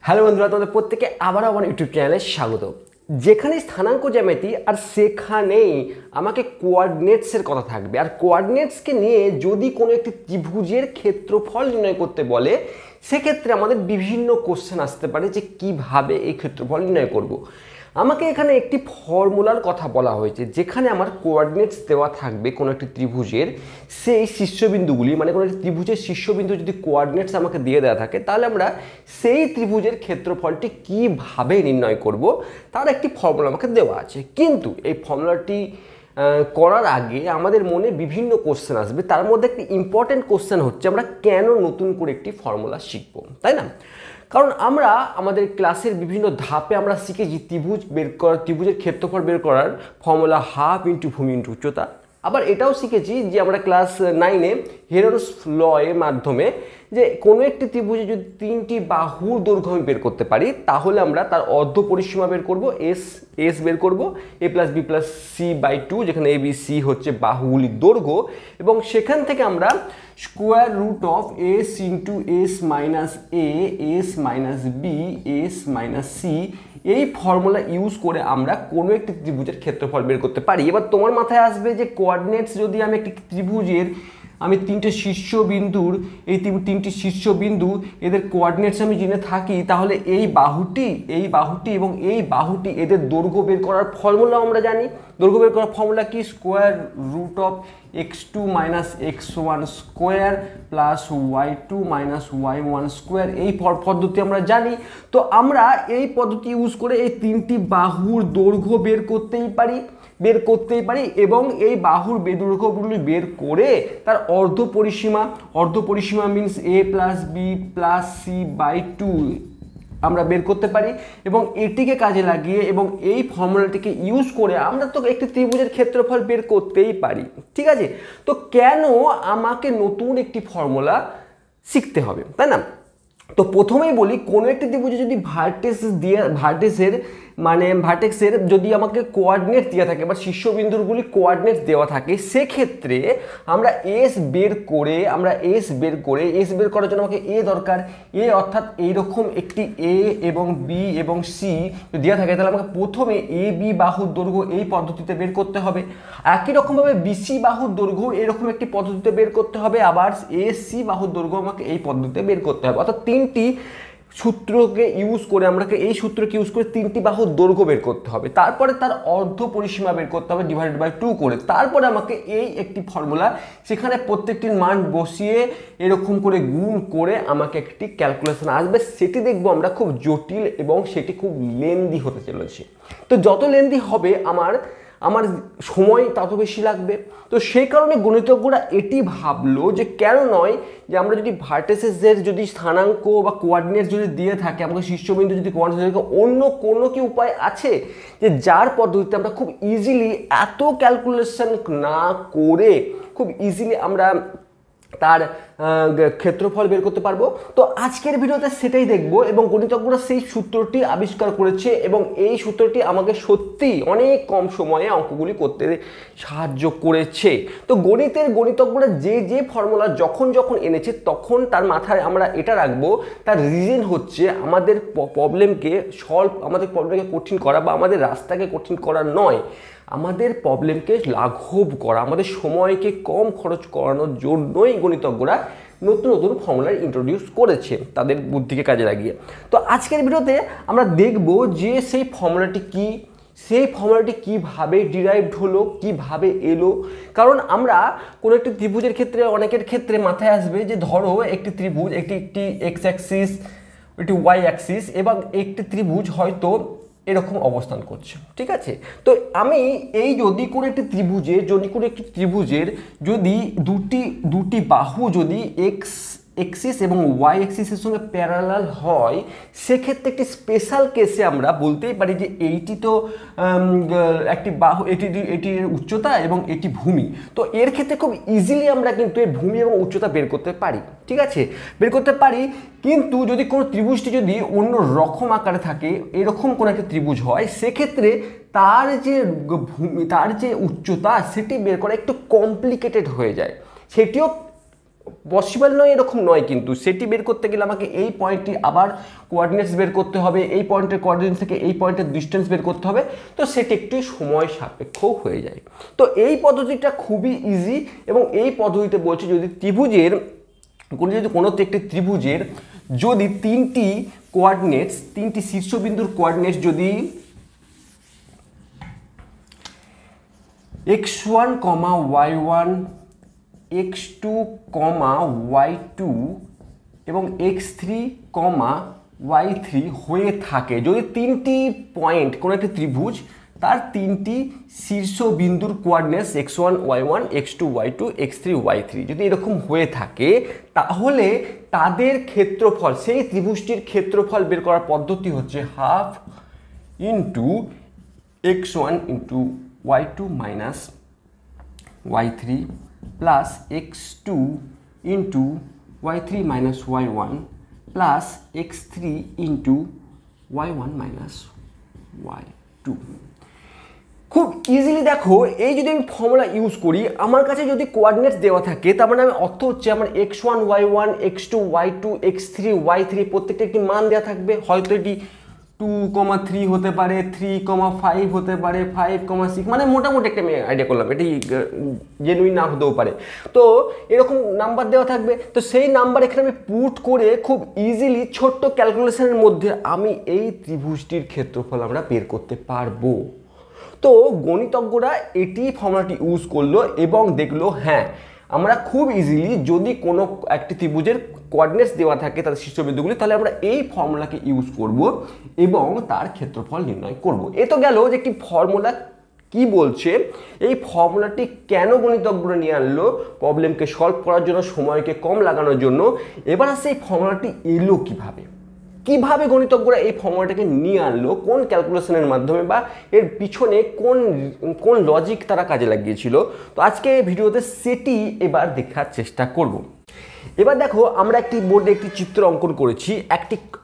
Hello বন্ধুরা, তোমাদের প্রত্যেকে আবার আমার ইউটিউব চ্যানেলে স্বাগত। যেখানে স্থানাঙ্ক জ্যামিতি আর সেখানেই আমাকে কোঅর্ডিনেটসের কথা থাকবে। আর কোঅর্ডিনেটসকে নিয়ে যদি কোনো একটি ত্রিভুজের ক্ষেত্রফল নির্ণয় করতে বলে, সেক্ষেত্রে আমাদের বিভিন্ন কোশ্চেন আসতে পারে যে কিভাবে এই ক্ষেত্রফল নির্ণয় করব। আমাকে এখানে একটি ফর্মুলার কথা বলা হয়েছে, যেখানে আমার কোঅর্ডিনেটস দেওয়া থাকবে কোনো একটি ত্রিভুজের, সেই শীর্ষবিন্দুগুলি, মানে কোনো একটি ত্রিভুজের শীর্ষবিন্দু যদি কোঅর্ডিনেটস আমাকে দিয়ে দেওয়া থাকে, তাহলে আমরা সেই ত্রিভুজের ক্ষেত্রফলটি কিভাবে নির্ণয় করব তার একটি ফর্মুলা আমাকে দেওয়া আছে। কিন্তু এই ফর্মুলাটি করার আগে আমাদের মনে বিভিন্ন কোশ্চেন আসবে। তার মধ্যে একটি ইম্পর্টেন্ট কোশ্চেন হচ্ছে, আমরা কেন নতুন করে একটি ফর্মুলা শিখব, তাই না? কারণ আমরা আমাদের ক্লাসের বিভিন্ন ধাপে আমরা শিখেছি ত্রিভুজের ক্ষেত্রফল বের করার ফর্মুলা হাফ ইন্টু ভূমি ইন্টু উচ্চতা। আবার এটাও শিখেছি যে আমরা ক্লাস 9-এ হেরনস ল এর মাধ্যমে যে কোনো একটি ত্রিভুজে যদি তিনটি বাহুর দৈর্ঘ্য আমি বের করতে পারি, তাহলে আমরা তার অর্ধ পরিসীমা বের করব, এস বের করব, a plus b plus c by 2, যেখানে এ বি সি হচ্ছে বাহুগুলির দৈর্ঘ্য, এবং সেখান থেকে আমরা square root of s into s minus a, s minus b, s minus c, এই ফর্মুলা ইউজ করে আমরা কোনো একটি ত্রিভুজের ক্ষেত্রফল বের করতে পারি। এবার তোমার মাথায় আসবে যে কোঅর্ডিনেটস যদি আমি একটি ত্রিভুজের তিনটি শীর্ষবিন্দুর তিনটি শীর্ষবিন্দু এদের কোঅর্ডিনেটস আমি জেনে থাকি, তাহলে এই বাহুটি এবং এই বাহুটি এদের দৈর্ঘ্য বের করার ফর্মুলা আমরা জানি। দৈর্ঘ্য বের করার ফর্মুলা কি? Square root of x2 minus x1 square plus y2 minus y1 square, এই পদ্ধতি আমরা জানি। তো আমরা এই পদ্ধতি ইউজ করে এই তিনটি বাহুর দৈর্ঘ্য বের করতেই পারি এবং এই বাহুর দৈর্ঘ্যগুলি বের করে তার অর্ধ পরিসীমা means a plus b plus c by 2 আমরা বের করতে পারি, এবং এটিকে কাজে লাগিয়ে এবং এই ফর্মুলাটিকে ইউজ করে আমরা তো একটি ত্রিভুজের ক্ষেত্রফল বের করতেই পারি। ঠিক আছে, তো কেন আমাকে নতুন একটি ফর্মুলা শিখতে হবে, তাই না? তো প্রথমেই বলি, কোনো একটি ত্রিভুজে যদি ভার্টেক্সের যদি আমাকে কোঅর্ডিনেট দেওয়া থাকে বা শীর্ষবিন্দুগুলি কোঅর্ডিনেট দেওয়া থাকে, সেক্ষেত্রে আমরা এস বের করার জন্য আমাকে এ দরকার। এ অর্থাৎ এইরকম একটি এ এবং বি এবং সি দেওয়া থাকে, তাহলে আমাকে প্রথমে এ বি বাহুর দৈর্ঘ্য এই পদ্ধতিতে বের করতে হবে। একই রকমভাবে বিসি বাহুর দৈর্ঘ্য এরকম একটি পদ্ধতিতে বের করতে হবে, আবার এ সি বাহুর দৈর্ঘ্য আমাকে এই পদ্ধতিতে বের করতে হবে। অর্থাৎ তিনটি সূত্রকে ইউজ করে তিনটি বাহুর দৈর্ঘ্য বের করতে হবে, তারপরে তার অর্ধ পরিসীমা বের করতে হবে ডিভাইডেড বাই 2 করে। তারপরে আমাকে এই একটি ফর্মুলা, সেখানে প্রত্যেকটির মান বসিয়ে এরকম করে গুণ করে আমাকে একটি ক্যালকুলেশন আসবে। সেটি দেখবো আমরা খুব জটিল এবং সেটি খুব লেন্দি হতে চলেছে। তো যত লেন্দি হবে আমার সময় তত বেশি লাগবে। তো সেই কারণে গণিতজ্ঞরা এটি ভাবলো যে কেন নয়, যে আমরা যদি ভার্টেসেসের যদি স্থানাঙ্ক বা কোঅর্ডিনেট যদি দিয়ে থাকে, আমাকে শীর্ষবিন্দু যদি কোঅর্ডিনেট দিয়ে থাকে, অন্য কোনো কি উপায় আছে যে যার পদ্ধতিতে আমরা খুব ইজিলি এত ক্যালকুলেশন না করে খুব ইজিলি আমরা তার ক্ষেত্রফল বের করতে পারবো? তো আজকের ভিডিওতে সেটাই দেখবো, এবং গণিতজ্ঞরা সেই সূত্রটি আবিষ্কার করেছে এবং এই সূত্রটি আমাকে সত্যি অনেক কম সময়ে অঙ্কগুলি করতে সাহায্য করেছে। তো গণিতজ্ঞরা যে ফর্মুলা যখন এনেছে, তখন তার মাথায় আমরা এটা রাখবো, তার রিজন হচ্ছে আমাদের প্রবলেমকে কঠিন করা বা আমাদের রাস্তাকে কঠিন করা নয়, আমাদের প্রবলেমকে লাঘব করা, আমাদের সময়কে কম খরচ করানোর জন্যই গণিতজ্ঞরা নতুন ফর্মুলা ইন্ট্রোডিউস করেছে তাদের বুদ্ধিকে কাজে লাগিয়ে। তো আজকের ভিডিওতে আমরা দেখব যে সেই ফর্মুলাটি কিভাবে ডিরাইভড হলো, কিভাবে এলো। কারণ আমরা কোনো একটি ত্রিভুজের ক্ষেত্রে অনেকের ক্ষেত্রে মাথায় আসবে যে ধরো একটি ত্রিভুজ, একটি এক্স অ্যাক্সিস, একটি ওয়াই অ্যাক্সিস, এবং একটি ত্রিভুজ হয়তো এরকম অবস্থান করছে। ঠিক আছে, তো আমি যদি কোনো একটি ত্রিভুজের যদি দুটি বাহু যদি এক্স এক্সিস এবং ওয়াই এক্সিসের সঙ্গে প্যারালাল হয়, সেক্ষেত্রে একটি স্পেশাল কেসে আমরা বলতেই পারি যে এইটি তো একটি বাহু, এটির উচ্চতা এবং এটি ভূমি। তো এর ক্ষেত্রে খুব ইজিলি আমরা কিন্তু এর ভূমি এবং উচ্চতা বের করতে পারি। ঠিক আছে, বের করতে পারি। কিন্তু যদি কোনো ত্রিভুজটি যদি অন্য রকম আকারে থাকে, এরকম কোনো একটা ত্রিভুজ হয়, সেক্ষেত্রে তার যে উচ্চতা সেটি বের করা একটু কমপ্লিকেটেড হয়ে যায়। সেটিও পসিবল নয় এরকম নয়, কিন্তু সেটি বের করতে গেলে আমাকে এই পয়েন্টটি আবার কোঅর্ডিনেটস বের করতে হবে, এই পয়েন্টের কোঅর্ডিনেটস থেকে এই পয়েন্টের ডিস্টেন্স বের করতে হবে, তো সেটি একটু সময় সাপেক্ষ হয়ে যায়। তো এই পদ্ধতিটা খুবই ইজি, এবং এই পদ্ধতিতে বলছে যদি ত্রিভুজের কোনো একটি ত্রিভুজের যদি তিনটি কোঅর্ডিনেটস, তিনটি শীর্ষবিন্দুর কোঅর্ডিনেটস যদি x1, y1, x2, y2 এবং x3, y3 হয়ে থাকে, যদি তিনটি পয়েন্ট কোনো একটি ত্রিভুজ তার তিনটি শীর্ষবিন্দুর coordinates x1, y1, x2, y2, x3, y3 যদি এরকম হয়ে থাকে, তাহলে তাদের ক্ষেত্রফল, সেই ত্রিভুজটির ক্ষেত্রফল বের করার পদ্ধতি হচ্ছে half into x1 into y2 minus y3 plus x2 into y3 minus y1 plus x3 into y1 minus y2। খুব ইজিলি দেখো, এই যদি আমি ফর্মুলা ইউজ করি, আমার কাছে যদি কোঅর্ডিনেটস দেওয়া থাকে, তার মানে আমি অর্থ হচ্ছে আমার x1, y1, x2, y2, x3, y3 প্রত্যেকটা একটি মান দেওয়া থাকবে। হয়তো এটি 2,3 হতে পারে, 3,5 হতে পারে, 5,6, মানে মোটামুটি একটা আমি আইডিয়া করলাম, এটি জেনুইন না হতেও পারে। তো এরকম নাম্বার দেওয়া থাকবে, তো সেই নাম্বার এখানে আমি পুট করে খুব ইজিলি ছোট্ট ক্যালকুলেশনের মধ্যে আমি এই ত্রিভুজটির ক্ষেত্রফল আমরা বের করতে পারবো। তো গণিতজ্ঞরা এটি ফর্মুলাটি ইউজ করলো এবং দেখলো হ্যাঁ, আমরা খুব ইজিলি যদি কোনো একটি ত্রিভুজের কোঅর্ডিনেটস দেওয়া থাকে তাদের শীর্ষবিন্দুগুলি, তাহলে আমরা এই ফর্মুলাকে ইউজ করব এবং তার ক্ষেত্রফল নির্ণয় করব। এ তো গেল যে একটি ফর্মুলা কি বলছে, এই ফর্মুলাটি কেন গণিতজ্ঞরা নিয়ে আনলো, প্রবলেমকে সলভ করার জন্য, সময়কে কম লাগানোর জন্য। এবার আসছে এই ফর্মুলাটি এলো কিভাবে গণিতজ্ঞরা এই ফর্মুলাটাকে নিয়ে আনলো, কোন ক্যালকুলেশনের মাধ্যমে বা এর পিছনে কোন লজিক তারা কাজে লাগিয়েছিল। তো আজকে এই ভিডিওতে সেটি এবার দেখার চেষ্টা করব। এবার দেখো, আমরা একটি বোর্ডে একটি চিত্র অঙ্কন করেছি,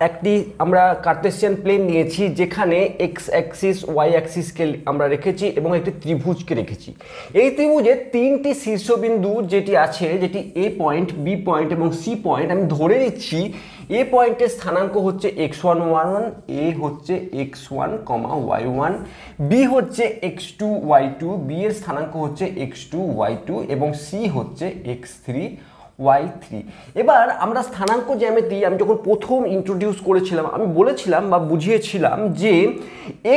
একটি আমরা কার্টেসিয়ান প্লেন নিয়েছি, যেখানে এক্স অ্যাক্সিস, ওয়াই অ্যাক্সিসকে আমরা রেখেছি এবং একটি ত্রিভুজকে রেখেছি। এই ত্রিভুজের তিনটি শীর্ষবিন্দু যেটি আছে, যেটি এ পয়েন্ট, বি পয়েন্ট এবং সি পয়েন্ট, আমি ধরে নিচ্ছি এ পয়েন্টের স্থানাঙ্ক হচ্ছে x1, y1, এ হচ্ছে x1, y1, বি হচ্ছে x2, y2, বি এর স্থানাঙ্ক হচ্ছে x2, y2 এবং সি হচ্ছে x3, y3। এবার আমরা স্থানাঙ্ক জ্যামিতি, আমি যখন প্রথম ইন্ট্রোডিউস করেছিলাম, আমি বলেছিলাম বা বুঝিয়েছিলাম যে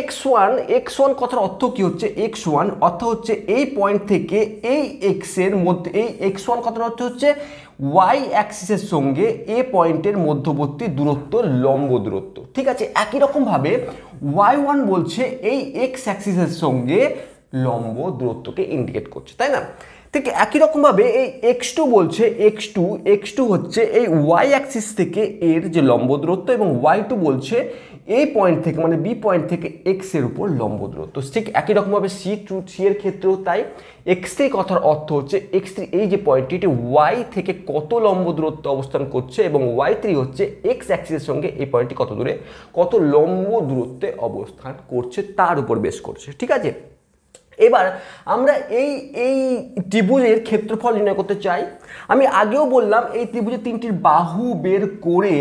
x1 কথার অর্থ কি হচ্ছে, x1 অর্থ হচ্ছে এই পয়েন্ট থেকে এই x এর মধ্যে, এই x1 কথার অর্থ হচ্ছে y অ্যাক্সিসের সঙ্গে এ পয়েন্টের মধ্যবর্তী দূরত্ব, লম্ব দূরত্ব। ঠিক আছে, একই রকমভাবে y1 বলছে এই x অ্যাক্সিসের সঙ্গে লম্ব দূরত্বকে ইন্ডিকেট করছে, তাই না? ঠিক একই রকমভাবে এই x2 বলছে, x2 হচ্ছে এই y অ্যাক্সিস থেকে এর যে লম্ব দূরত্ব, এবং y2 বলছে এই পয়েন্ট থেকে, মানে বি পয়েন্ট থেকে x এর উপর লম্ব দূরত্ব। ঠিক একই রকমভাবে সি এর ক্ষেত্রেও তাই। x3 কথার অর্থ হচ্ছে x3 এই যে পয়েন্টটি, এটি y থেকে কত লম্ব দূরত্ব অবস্থান করছে, এবং y3 হচ্ছে x অ্যাক্সিসের সঙ্গে এই পয়েন্টটি কত দূরে, কত লম্ব দূরত্বে অবস্থান করছে তার উপর বেস করছে। ঠিক আছে, এবার আমরা এই ত্রিভুজের ক্ষেত্রফল নির্ণয় করতে চাই। আমি আগেও বললাম এই ত্রিভুজের তিনটির বাহু বের করে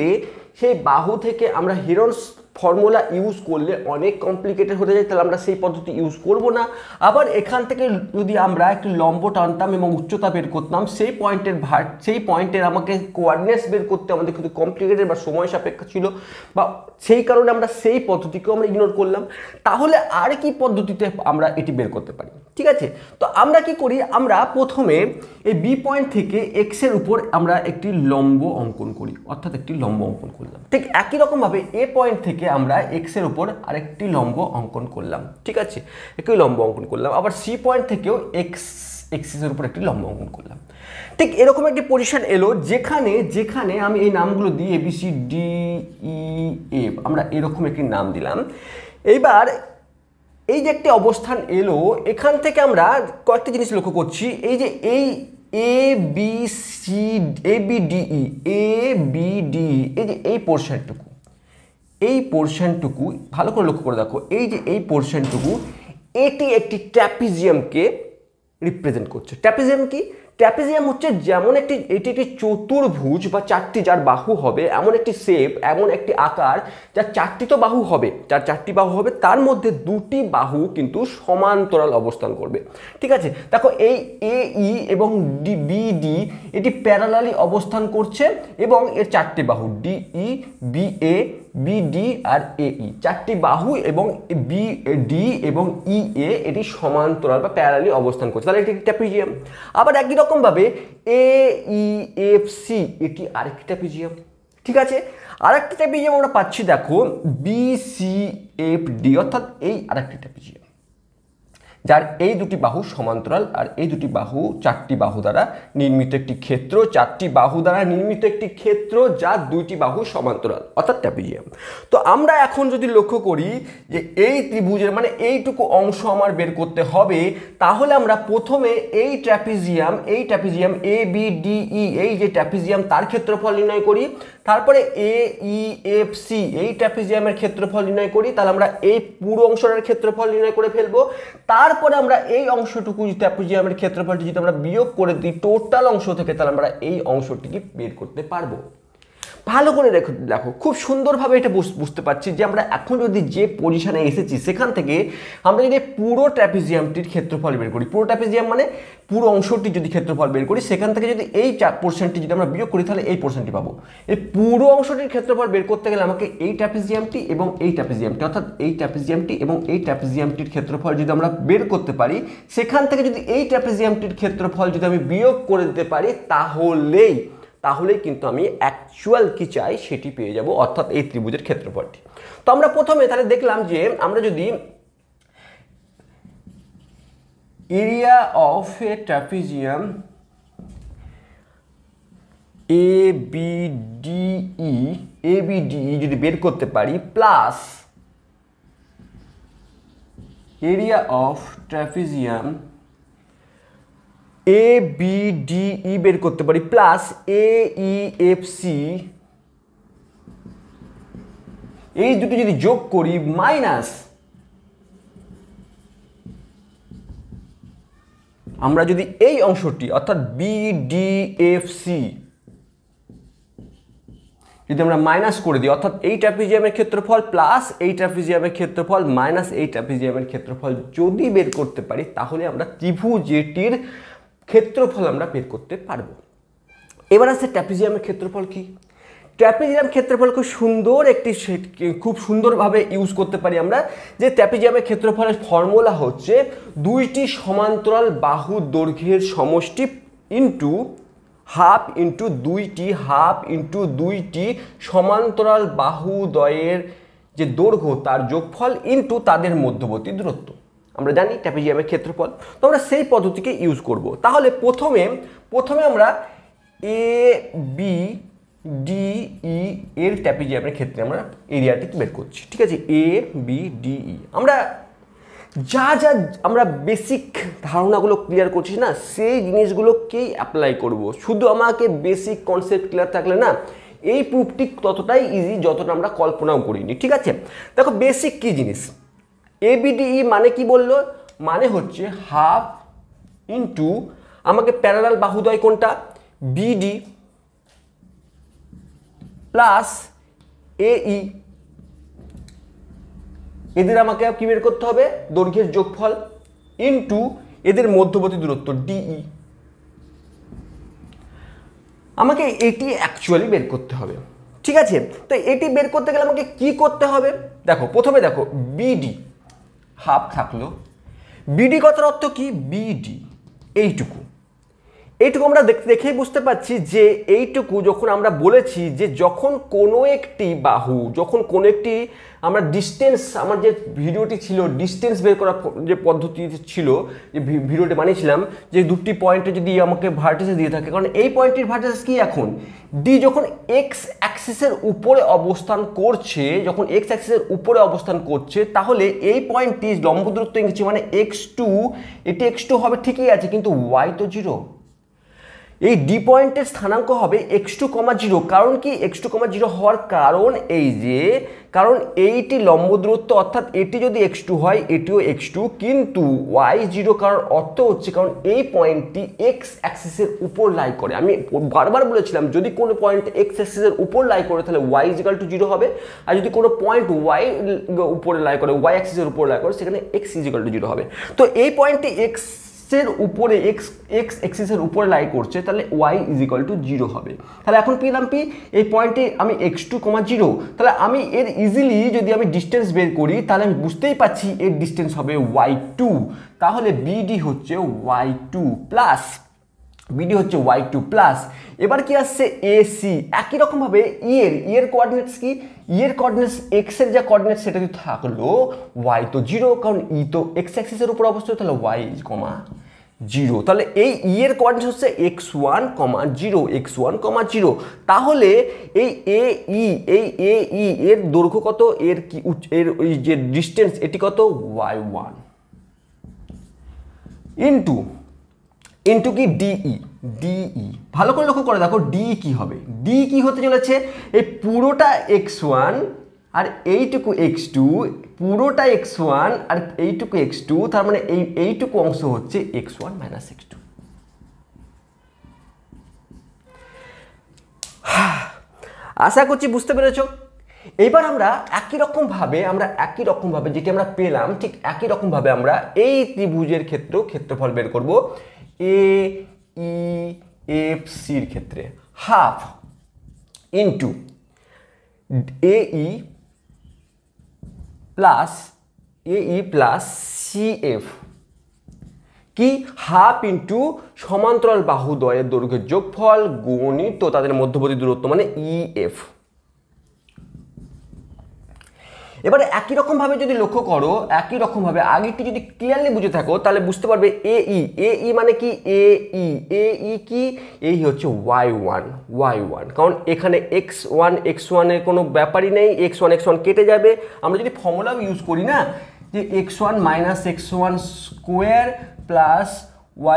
সেই বাহু থেকে আমরা হেরনস ফর্মুলা ইউজ করলে অনেক কমপ্লিকেটেড হতে যায়, তাহলে আমরা সেই পদ্ধতি ইউজ করব না। আবার এখান থেকে যদি আমরা একটি লম্ব টানতাম এবং উচ্চতা বের করতাম, সেই পয়েন্টের আমাকে কোঅর্ডিনেটস বের করতে আমাদের কিন্তু কমপ্লিকেটেড বা সময় সাপেক্ষ ছিল, বা সেই কারণে আমরা সেই পদ্ধতিকেও আমরা ইগনোর করলাম। তাহলে আর কি পদ্ধতিতে আমরা এটি বের করতে পারি? ঠিক আছে, তো আমরা কি করি, আমরা প্রথমে এই বি পয়েন্ট থেকে এক্স এর উপর আমরা একটি লম্ব অঙ্কন করি, অর্থাৎ একটি লম্ব অঙ্কন করলাম। ঠিক একই রকমভাবে এ পয়েন্ট থেকে আমরা এক্স এর উপর আরেকটি লম্ব অঙ্কন করলাম। ঠিক আছে, একটি লম্ব অঙ্কন করলাম। আবার সি পয়েন্ট থেকেও এক্সিস এর উপর একটি লম্ব অঙ্কন করলাম। ঠিক এরকম একটি পজিশন এলো, যেখানে আমি এই নামগুলো দিই ABCD E F, আমরা এরকম একটি নাম দিলাম। এইবার এই যে একটি অবস্থান এলো, এখান থেকে আমরা কয়েকটি জিনিস লক্ষ্য করছি। এই যে এই ABDE এই যে এই পোর্শনটুকু ভালো করে লক্ষ্য করে দেখো, এই যে এই পোর্শনটুকু, এটি একটি ট্র্যাপিজিয়ামকে রিপ্রেজেন্ট করছে। ট্র্যাপিজিয়াম কি? ট্র্যাপিজিয়াম হচ্ছে যেমন এটি একটি চতুর্ভুজ বা চারটি যার বাহু হবে, এমন একটি শেপ, এমন একটি আকার যার চারটি তো বাহু হবে, যার চারটি বাহু হবে, তার মধ্যে দুটি বাহু কিন্তু সমান্তরাল অবস্থান করবে। ঠিক আছে, দেখো এই এ ই এবং বি ডি এটি প্যারালালি অবস্থান করছে এবং এর চারটি বাহু D E B A B D আর এ ই, চারটি বাহু এবং বি ডি এবং ই এ এটি সমান্তরাল বা প্যারালালি অবস্থান করছে, তাহলে এটি একটি ট্র্যাপিজিয়াম। আবার একই রকমভাবে এ ই এফ সি এটি আরেকটি ট্র্যাপিজিয়াম। ঠিক আছে, আরেকটি ট্র্যাপিজিয়াম আমরা পাচ্ছি, দেখো বি সি এফ ডি, অর্থাৎ এই আরেকটি ট্র্যাপিজিয়াম যার এই দুটি বাহু সমান্তরাল আর এই দুটি বাহু চারটি বাহু দ্বারা নির্মিত একটি ক্ষেত্র, চারটি বাহু দ্বারা নির্মিত একটি ক্ষেত্র যার দুইটি বাহু সমান্তরাল, অর্থাৎ ট্র্যাপিজিয়াম। তো আমরা এখন যদি লক্ষ্য করি যে এই ত্রিভুজের মানে এইটুকু অংশ আমার বের করতে হবে, তাহলে আমরা প্রথমে এই ট্র্যাপিজিয়াম এ বি ডি ই, এই যে ট্র্যাপিজিয়াম তার ক্ষেত্রফল নির্ণয় করি, তারপরে এ ই এফ সি এই ট্র্যাপিজিয়ামের ক্ষেত্রফল নির্ণয় করি, তাহলে আমরা এই পুরো অংশটার ক্ষেত্রফল নির্ণয় করে ফেলবো। তারপরে আমরা এই অংশটুকু ট্র্যাপিজিয়ামের ক্ষেত্রফলটি যদি আমরা বিয়োগ করে দিই টোটাল অংশ থেকে, তাহলে আমরা এই অংশটিকে বের করতে পারবো। ভালো করে দেখো খুব সুন্দরভাবে এটা বুঝতে পারছি যে আমরা এখন যদি যে পজিশনে এসেছি সেখান থেকে আমরা যদি পুরো ট্র্যাপিজিয়ামটির ক্ষেত্রফল বের করি, পুরো ট্র্যাপিজিয়াম মানে পুরো অংশটি যদি ক্ষেত্রফল বের করি, সেখান থেকে যদি এই পোর্শনটি যদি আমরা বিয়োগ করি, তাহলে এই পোর্শনটি পাবো। এই পুরো অংশটির ক্ষেত্রফল বের করতে গেলে আমাকে এই ট্র্যাপিজিয়ামটি এবং এই ট্র্যাপিজিয়ামটি, অর্থাৎ এই ট্র্যাপিজিয়ামটি এবং এই ট্র্যাপিজিয়ামটির ক্ষেত্রফল যদি আমরা বের করতে পারি, সেখান থেকে যদি এই ট্র্যাপিজিয়ামটির ক্ষেত্রফল যদি আমি বিয়োগ করে দিতে পারি, তাহলেই কিন্তু আমি অ্যাকচুয়াল কি চাই সেটি পেয়ে যাব, অর্থাৎ এই ত্রিভুজের ক্ষেত্রফলটি। তো আমরা প্রথমে তাহলে দেখলাম যে আমরা যদি area of a trapezium A B D E যদি বের করতে পারি, plus area of trapezium A B D E বের করতে পারি, plus A E F C, এই দুটি যদি যোগ করি, মাইনাস আমরা যদি এই অংশটি অর্থাৎ বি ডি এফ সি যদি আমরা মাইনাস করে দিই, অর্থাৎ এই ট্র্যাপিজিয়ামের ক্ষেত্রফল প্লাস এই ট্র্যাপিজিয়ামের ক্ষেত্রফল মাইনাস এই ট্র্যাপিজিয়ামের ক্ষেত্রফল যদি বের করতে পারি, তাহলে আমরা ত্রিভুজটির ক্ষেত্রফল আমরা বের করতে পারবো। এবার আসছে ট্র্যাপিজিয়ামের ক্ষেত্রফল কি। ট্র্যাপিজিয়াম ক্ষেত্রফল খুব সুন্দরভাবে ইউজ করতে পারি আমরা, যে ট্র্যাপিজিয়ামের ক্ষেত্রফলের ফর্মুলা হচ্ছে দুইটি সমান্তরাল বাহু দৈর্ঘ্যের সমষ্টি ইন্টু হাফ ইন্টু দুইটি সমান্তরাল বাহুদ্বয়ের যে দৈর্ঘ্য তার যোগফল ইন্টু তাদের মধ্যবর্তী দূরত্ব। আমরা জানি ট্র্যাপিজিয়ামের ক্ষেত্রফল, তো আমরা সেই পদ্ধতিকে ইউজ করব। তাহলে প্রথমে আমরা এ বি ডি ই এর ট্র্যাপিজিয়ামের ক্ষেত্রে আমরা এরিয়াটি বের করছি। ঠিক আছে, এ বি ডি ই আমরা আমরা বেসিক ধারণাগুলো ক্লিয়ার করছি না, সেই জিনিসগুলোকেই অ্যাপ্লাই করব। শুধু আমাকে বেসিক কনসেপ্ট ক্লিয়ার থাকলে না এই প্রুফটি ততটাই ইজি যতটা আমরা কল্পনাও করিনি। ঠিক আছে, দেখো বেসিক কি জিনিস, এবিডিই মানে কি বললো, মানে হচ্ছে হাফ ইন্টু আমাকে প্যারালাল বাহুদ্বয় কোনটা বিডি প্লাস এই, এদের আমাকে কি বের করতে হবে, দৈর্ঘ্যের যোগফল ইন্টু এদের মধ্যবর্তী দূরত্ব ডিই। আমাকে এটি অ্যাকচুয়ালি বের করতে হবে। ঠিক আছে, তো এটি বের করতে গেলে আমাকে কি করতে হবে, প্রথমে দেখো বিডি হাফ থাকলো, বিডি কথার অর্থ কি, বিডি এইটুকু আমরা দেখেই বুঝতে পারছি যে এইটুকু যখন আমরা বলেছি যে যখন কোনো একটি বাহু, যখন কোনো একটি আমরা ডিস্টেন্স, আমার যে ভিডিওটি ছিল ডিস্টেন্স বের করার যে পদ্ধতি ছিল, যে ভিডিওটি বানিয়েছিলাম, যে দুটি পয়েন্টে যদি আমাকে ভার্টিসেস দিয়ে থাকে, কারণ এই পয়েন্টটির ভার্টিসেস কি এখন ডি যখন এক্স অ্যাক্সিসের উপরে অবস্থান করছে, তাহলে এই পয়েন্টটি লম্ব দূরত্ব এঁকেছি মানে x2, এটি x2 হবে ঠিকই আছে, কিন্তু y তো 0। এই ডি পয়েন্টের স্থানাঙ্ক হবে x2, 0। কারণ কি x2, 0 হওয়ার কারণ এই যে কারণ এইটি লম্ব দূরত্ব, অর্থাৎ এটি যদি x2 হয় এটিও x2, কিন্তু y0 কারণ অর্থ হচ্ছে কারণ এই পয়েন্টটি x অ্যাক্সিসের উপর লাই করে। আমি বারবার বলেছিলাম যদি কোনো পয়েন্ট x অ্যাক্সিসের উপর লাই করে তাহলে y 0 হবে, আর যদি কোনো পয়েন্ট y উপরে লাই করে, y অ্যাক্সিসের উপর লাই করে, সেখানে x 0 হবে। তো এই পয়েন্টটি x এর উপরে x অ্যাক্সিসের উপরে লাই করছে, তাহলে y 0 হবে। তাহলে এখন পেলাম কি এই পয়েন্টে আমি x2, 0, তাহলে আমি এর ইজিলি যদি আমি ডিস্টেন্স বের করি তাহলে আমি বুঝতেই পাচ্ছি এর ডিস্টেন্স হবে y2। তাহলে BD হচ্ছে y2 প্লাস এবার কি আসছে AC। একই রকম ভাবে এর কোঅর্ডিনেটস কি, এর কোঅর্ডিনেটস x এর যা কোঅর্ডিনেটস সেটা যদি থাকলো, y তো 0 কারণ তো x অ্যাক্সিসের উপর অবস্থিত, তাহলে y 0। তাহলে এই এর কোঅর্ডিনেটস হচ্ছে x1, 0। তাহলে এই AE এর দৈর্ঘ্য কত, এর কি এর ওই যে ডিসটেন্স এটি কত, y1 ইন্টু কি DE। ভালো করে লক্ষ্য করে দেখো DE কি হবে, DE কি হতে চলেছে, এই পুরোটা x1 আর এইটুকু x2, পুরোটা x1 আর এইটুকু x2, তার মানে এইটুকু অংশ হচ্ছে x1 - x2। আশা করছি বুঝতে পেরেছো। এবার আমরা একই রকম ভাবে যেটি আমরা পেলাম ঠিক একই রকম ভাবে আমরা এই ত্রিভুজের ক্ষেত্রেও ক্ষেত্রফল বের করব। AEFC এর ক্ষেত্রে half into AE plus CF কি, হাফ ইন্টু সমান্তরাল বাহুদ্বয়ের দৈর্ঘ্যের যোগফল গুণিত তাদের মধ্যবর্তী দূরত্ব মানে EF। এবারে একই রকম ভাবে যদি লক্ষ্য করো, একই রকম ভাবে আগেরটি যদি ক্লিয়ারলি বুঝে থাকো তাহলে বুঝতে পারবে AE মানে কি, AE কি, এই হচ্ছে y1, কারণ এখানে x1 এর কোনো ব্যাপারই নেই, x1 কেটে যাবে। আমরা যদি ফর্মুলা ইউজ করি না যে x1 - x1 square plus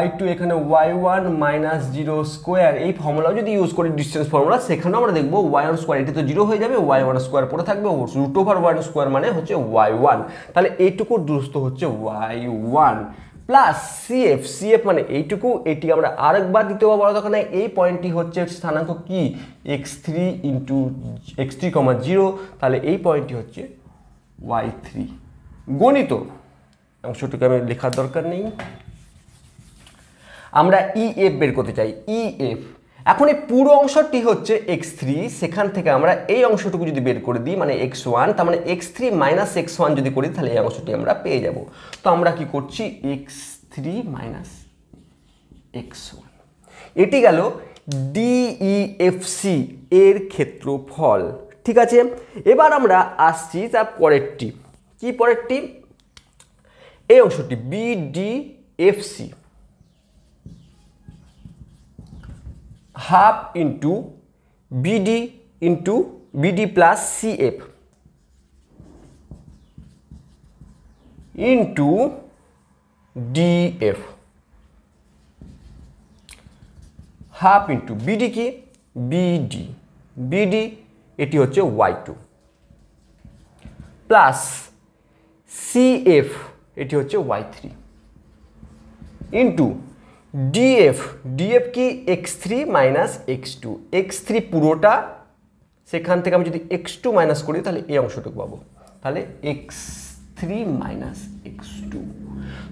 y2 এখানে y1 - 0 স্কোয়ার, এই ফর্মুলাও যদি ইউজ করি ডিস্টেন্স ফর্মুলা, সেখানেও আমরা দেখবো y1 স্কোয়ার এটি তো 0 হয়ে যাবে, y1 স্কোয়ার পড়ে থাকবে, √y1 স্কোয়ার মানে হচ্ছে y1। তাহলে এইটুকুর দূরত্ব হচ্ছে y1 প্লাস CF মানে এইটুকু, এটি আমরা আরেকবার দ্বিতীয়বার বলা দরকার নাই। এই পয়েন্টটি হচ্ছে স্থানাঙ্ক কি x3 ইন্টু x3, 0, তাহলে এই পয়েন্টটি হচ্ছে y3 গণিত অংশটুকু আমি লেখার দরকার নেই। আমরা EF বের করতে চাই, EF। এখন এই পুরো অংশটি হচ্ছে x3, সেখান থেকে আমরা এই অংশটুকু যদি বের করে দিই মানে x1, তার মানে x3 - x1 যদি করি তাহলে এই অংশটি আমরা পেয়ে যাব। তো আমরা কি করছি, x3 - x1, এটি গেল DEFC এর ক্ষেত্রফল। ঠিক আছে, এবার আমরা আসছি তার পরেরটি। কি পরেরটি, এই অংশটি BDFC half into BD plus CF into DF, half into BD কি, BD এটি হচ্ছে y2 প্লাস CF এটি হচ্ছে y3 ইন্টু DF কি x3 - x2, x3 পুরোটা, সেখান থেকে আমি যদি x2 মাইনাস করি তাহলে এই অংশটুকু পাবো, তাহলে x3 - x2।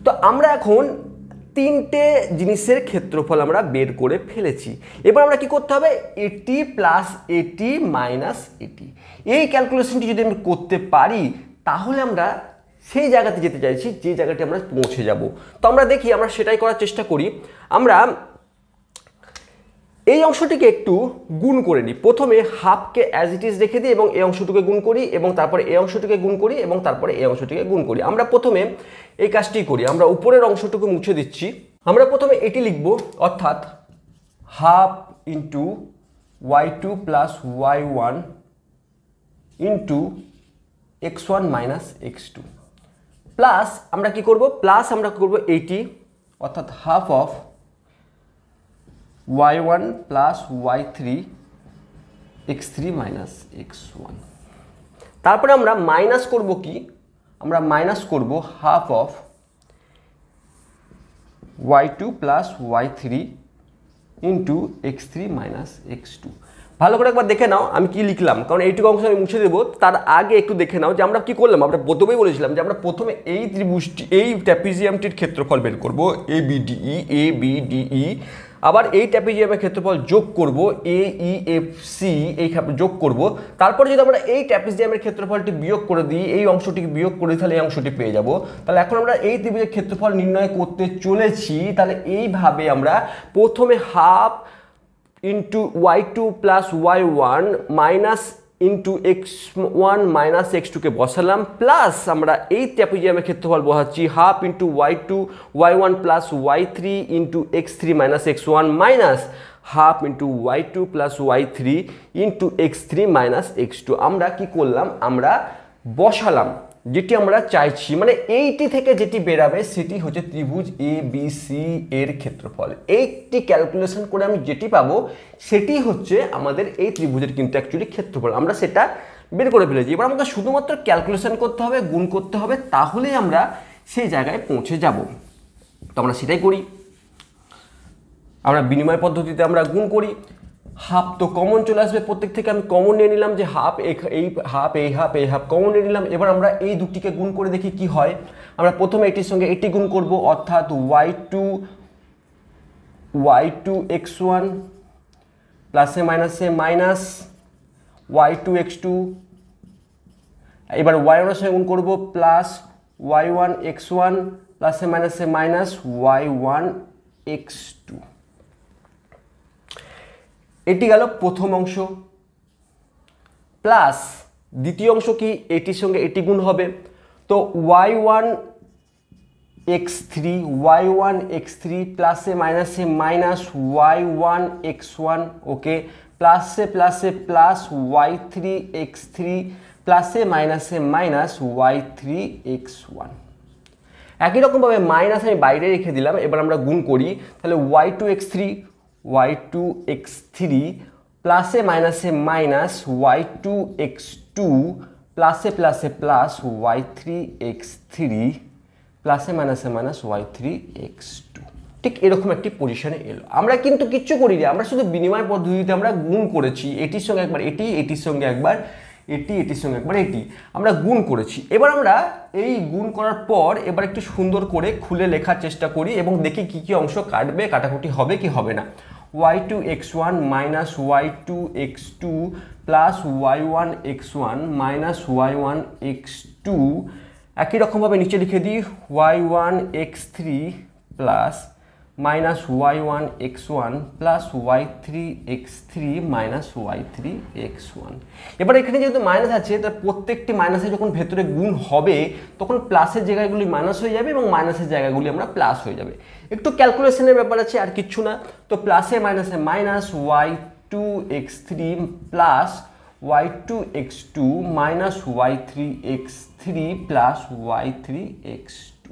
তো আমরা এখন তিনটে জিনিসের ক্ষেত্রফল আমরা বের করে ফেলেছি। এবার আমরা কি করতে হবে, এটি প্লাস এটি মাইনাস এটি, এই ক্যালকুলেশনটি যদি আমি করতে পারি তাহলে আমরা সেই জায়গাতে যেতে চাইছি যে জায়গাটি আমরা পৌঁছে যাব। তো আমরা দেখি, আমরা সেটাই করার চেষ্টা করি। আমরা এই অংশটিকে একটু গুণ করে নিই। প্রথমে হাফকে অ্যাজ ইট ইজ রেখে দিই এবং এই অংশটিকে গুণ করি, এবং তারপরে এই অংশটিকে গুণ করি, এবং তারপরে এই অংশটিকে গুণ করি। আমরা প্রথমে এই কাজটি করি, আমরা উপরের অংশটুকু মুছে দিচ্ছি। আমরা প্রথমে এটি লিখব, অর্থাৎ half into y2 plus y1 into x1 minus x2 plus আমরা কি করব, প্লাস আমরা করব এইটি, অর্থাৎ half of y1 plus y3 x3 minus x1। তারপরে আমরা মাইনাস করব কি, আমরা মাইনাস করব half of y2 plus y3 into x3 minus x2। ভালো করে একবার দেখে নাও আমি কি লিখলাম, কারণ এইটুকু অংশ আমি মুছে দেবো। তার আগে একটু দেখে নাও যে আমরা কি করলাম। আমরা প্রথমেই বলেছিলাম যে আমরা প্রথমে এই ত্রিভুজটি, এই ট্র্যাপিজিয়ামটির ক্ষেত্রফল বের করব ABDE, আবার এই ট্র্যাপিজিয়ামের ক্ষেত্রফল যোগ করব AEFC, এই যোগ করব। তারপরে যদি আমরা এই ট্র্যাপিজিয়ামের ক্ষেত্রফলটি বিয়োগ করে দিই, এই অংশটিকে বিয়োগ করে দিই, তাহলে এই অংশটি পেয়ে যাব। তাহলে এখন আমরা এই ত্রিভুজের ক্ষেত্রফল নির্ণয় করতে চলেছি। তাহলে এইভাবে আমরা প্রথমে half into y2 plus y1 minus into x1 minus x2কে বসালাম, প্লাস আমরা এই ট্র্যাপিজিয়ামের ক্ষেত্রফল বসাচ্ছি half into y2 y1 plus y3 into x3 minus x1 minus half into y2 plus y3 into x3 minus x2। আমরা কি করলাম, আমরা বসালাম যেটি আমরা চাইছি, মানে এইটি থেকে যেটি বেরাবে সেটি হচ্ছে ত্রিভুজ ABC এর ক্ষেত্রফল। এইটি ক্যালকুলেশন করে আমি যেটি পাবো সেটি হচ্ছে আমাদের এই ত্রিভুজের কিন্তু অ্যাকচুয়ালি ক্ষেত্রফল। আমরা সেটা বের করে ফেলেছি। এবার আমাকে শুধুমাত্র ক্যালকুলেশন করতে হবে, গুণ করতে হবে, তাহলেই আমরা সেই জায়গায় পৌঁছে যাব। তো আমরা সেটাই করি। আমরা বিনিময় পদ্ধতিতে আমরা গুণ করি। হাফ তো কমন চলে আসবে, প্রত্যেক থেকে আমি কমন নিয়ে নিলাম, যে হাফ এই হাফ এই হাফ এই হাফ কমন নিয়ে নিলাম। এবার আমরা এই দুটিকে গুণ করে দেখি কি হয়। আমরা প্রথমে এটির সঙ্গে এটি গুণ করব, অর্থাৎ y2 x1 প্লাসে মাইনাসে মাইনাস y2 x2। এবার y1 এর সঙ্গে গুণ করব, প্লাস y1 x1 প্লাসে মাইনাসে মাইনাস y1 x2। এটি গেল প্রথম অংশ, প্লাস দ্বিতীয় অংশ কি, এটির সঙ্গে এটি গুণ হবে। তো y1 x3 প্লাসে মাইনাসে মাইনাস y1 x1, ওকে, প্লাসে প্লাসে প্লাস y3 x3 প্লাসে মাইনাসে মাইনাস y3 x1। একই রকমভাবে মাইনাস আমি বাইরে রেখে দিলাম। এবার আমরা গুণ করি, তাহলে y2 x3 প্লাসে মাইনাসে মাইনাস y2 x2 প্লাসে প্লাসে প্লাস y3 x3 প্লাসে মাইনাসে মাইনাস y3 x2। ঠিক এরকম একটি পজিশনে এলো। আমরা কিন্তু কিচ্ছু করিনি, আমরা শুধু বিনিময় পদ্ধতিতে আমরা গুণ করেছি। এটির সঙ্গে একবার এটি, এটির সঙ্গে একবার এটি, এটির সঙ্গে একবার এটি, আমরা গুণ করেছি। এবার আমরা এই গুণ করার পর এবার একটু সুন্দর করে খুলে লেখার চেষ্টা করি এবং দেখি কি কি অংশ কাটবে, কাটাকুটি হবে কি হবে না। y2 x1 minus y2 x2 plus y1 x1 minus y1 x2। একই রকমভাবে নিচে লিখে দিই y1 x3 plus minus y1 x1 plus y3 x3 minus y3 x1। এবার এখানে যেহেতু মাইনাস আছে, তার প্রত্যেকটি মাইনাসে যখন ভেতরে গুণ হবে তখন প্লাসের জায়গাগুলি মাইনাস হয়ে যাবে এবং মাইনাসের জায়গাগুলি আমরা প্লাস হয়ে যাবে। একটু ক্যালকুলেশনের ব্যাপার আছে, আর কিচ্ছু না। তো প্লাসে মাইনাসে minus y2 x3 plus y2 x2 minus y3 x3 plus y3 x2,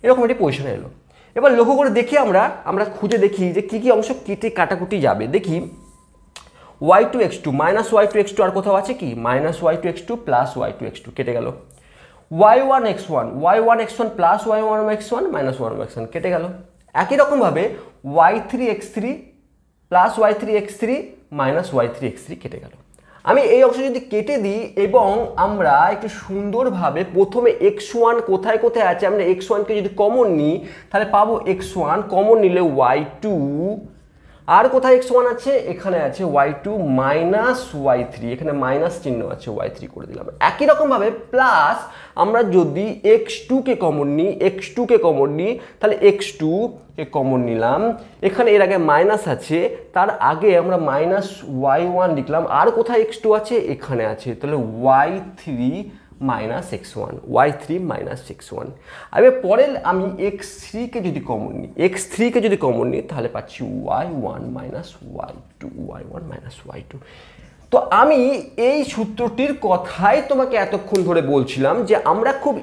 এরকম একটি পজিশনে এলো। এবার লক্ষ্য করে দেখি আমরা খুঁজে দেখি যে কি কি অংশ কেটে কাটাকুটি যাবে। দেখি y2 x2 minus y2 x2 আর কোথাও আছে কি, minus y2 x2 plus y2 x2 কেটে গেল। y1 x1 plus y1 x1 minus y1 x1 কেটে গেল। একই রকমভাবে y3 x3 plus y3 x3 minus y3 x3 কেটে গেল। আমি এই অংশ যদি কেটে দিই এবং আমরা একটু সুন্দরভাবে প্রথমে x1 কোথায় কোথায় আছে, আমরা x1কে যদি কমন নিই তাহলে পাবো x1, কমন নিলে y2, আর কোথায় x1 আছে, এখানে আছে y2 মাইনাস y3, এখানে মাইনাস চিহ্ন আছে, y3 করে দিলাম। একই রকমভাবে প্লাস আমরা যদি x2কে কমন নিই তাহলে x2কে কমন নিলাম, এখানে এর আগে মাইনাস আছে, তার আগে আমরা মাইনাস y1 লিখলাম, আর কোথায় x2 আছে, এখানে আছে, তাহলে y3 minus x1, y3 minus x1। এবার পরে আমি x3কে যদি কমন নিই তাহলে পাচ্ছি y1 মাইনাস y2। তো আমি এই সূত্রটির কথাই তোমাকে এতক্ষণ ধরে বলছিলাম যে আমরা খুব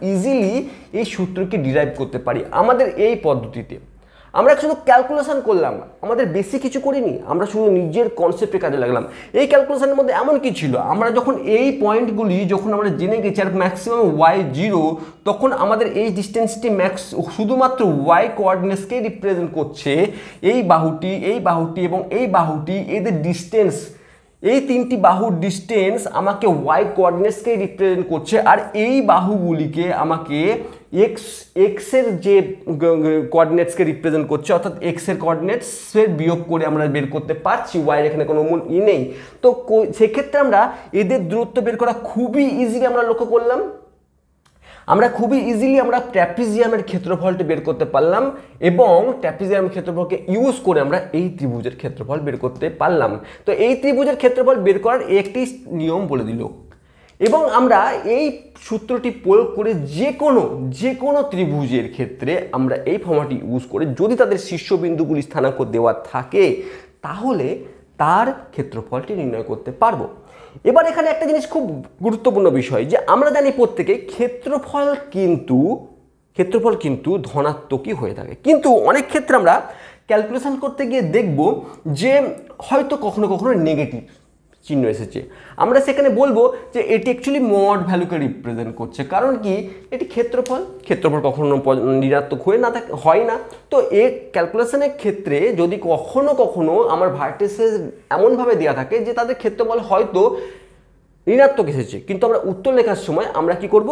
ইজিলি এই সূত্রকে ডিরাইভ করতে পারি আমাদের এই পদ্ধতিতে। আমরা শুধু ক্যালকুলেশন করলাম, আমাদের বেশি কিছু করিনি, আমরা শুধু নিজের কনসেপ্টে কাজে লাগলাম। এই ক্যালকুলেশনের মধ্যে এমন কি ছিল, আমরা যখন এই পয়েন্টগুলি যখন আমরা জেনে গেছি আর ম্যাক্সিমাম y0, তখন আমাদের এই ডিস্টেন্সটি শুধুমাত্র y কোঅর্ডিনেটসকেই রিপ্রেজেন্ট করছে। এই বাহুটি, এই বাহুটি এবং এই বাহুটি, এদের ডিস্টেন্স, এই তিনটি বাহুর ডিস্টেন্স আমাকে ওয়াই কোঅর্ডিনেটসকে রিপ্রেজেন্ট করছে, আর এই বাহুগুলিকে আমাকে এক্সের যে কোঅর্ডিনেটসকে রিপ্রেজেন্ট করছে, অর্থাৎ এক্সের কোঅর্ডিনেটসের বিয়োগ করে আমরা বের করতে পারছি, ওয়াইয়ের এখানে কোনো নেই। তো সেক্ষেত্রে আমরা এদের দূরত্ব বের করা খুবই ইজিলি আমরা লক্ষ্য করলাম। আমরা খুবই ইজিলি আমরা ট্র্যাপিজিয়ামের ক্ষেত্রফলটি বের করতে পারলাম, এবং ট্র্যাপিজিয়ামের ক্ষেত্রফলকে ইউজ করে আমরা এই ত্রিভুজের ক্ষেত্রফল বের করতে পারলাম। তো এই ত্রিভুজের ক্ষেত্রফল বের করার একটি নিয়ম বলে দিল, এবং আমরা এই সূত্রটি প্রয়োগ করে যে কোনো ত্রিভুজের ক্ষেত্রে আমরা এই ফর্মুলাটি ইউজ করে যদি তাদের শীর্ষবিন্দুগুলি স্থানাঙ্ক দেওয়া থাকে তাহলে তার ক্ষেত্রফলটি নির্ণয় করতে পারবো। এবার এখানে একটা জিনিস খুব গুরুত্বপূর্ণ বিষয়, যে আমরা জানি প্রত্যেকে ক্ষেত্রফল কিন্তু ধনাত্মকই হয়ে থাকে, কিন্তু অনেক ক্ষেত্রে আমরা ক্যালকুলেশন করতে গিয়ে দেখব যে হয়তো কখনো কখনো নেগেটিভ চিহ্ন এসেছে। আমরা সেখানে বলবো যে এটি অ্যাকচুয়ালি মড ভ্যালুকে রিপ্রেজেন্ট করছে, কারণ কি এটি ক্ষেত্রফল কখনো ঋণাত্মক হয় না। তো এই ক্যালকুলেশনের ক্ষেত্রে যদি কখনো আমার ভার্টিসেস এমনভাবে দেওয়া থাকে যে তাদের ক্ষেত্রফল হয়তো ঋণাত্মক এসেছে, কিন্তু আমরা উত্তর লেখার সময় আমরা কি করব,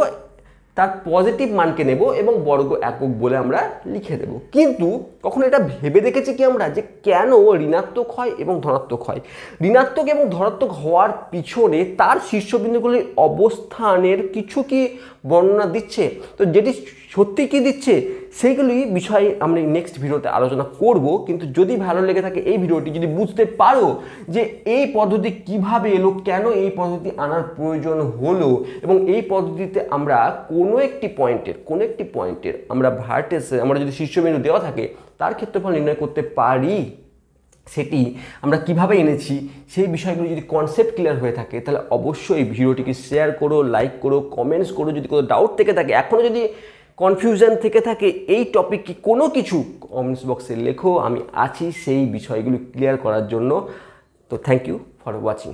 তার পজিটিভ মানকে নেব এবং বর্গ একক বলে আমরা লিখে দেব। কিন্তু কখনো এটা ভেবে দেখেছি কি আমরা যে কেন ঋণাত্মক হয় এবং ধনাত্মক হয়? ঋণাত্মক এবং ধনাত্মক হওয়ার পিছনে তার শীর্ষবিন্দুগুলির অবস্থানের কিছু কি বর্ণনা দিচ্ছে? তো যেটি সত্যি কি দিচ্ছে সেইগুলি বিষয়ে আমরা নেক্সট ভিডিওতে আলোচনা করব। কিন্তু যদি ভালো লেগে থাকে এই ভিডিওটি, যদি বুঝতে পারো যে এই পদ্ধতি কিভাবে এলো, কেন এই পদ্ধতি আনার প্রয়োজন হলো, এবং এই পদ্ধতিতে আমরা কোনো একটি পয়েন্টের আমরা ভার্টেক্সে আমরা যদি শীর্ষবিন্দু দেওয়া থাকে তার ক্ষেত্রফল নির্ণয় করতে পারি, সেটি আমরা কিভাবে এনেছি, সেই বিষয়গুলো যদি কনসেপ্ট ক্লিয়ার হয়ে থাকে তাহলে অবশ্যই এই ভিডিওটিকে শেয়ার করো, লাইক করো, কমেন্টস করো। যদি কোনো ডাউট থেকে থাকে, এখনও যদি কনফিউশন থেকে থাকে এই টপিকে কোনো কিছু, কমেন্টস বক্সে লেখো, আমি আছি সেই বিষয়গুলো ক্লিয়ার করার জন্য। তো থ্যাংক ইউ ফর ওয়াচিং।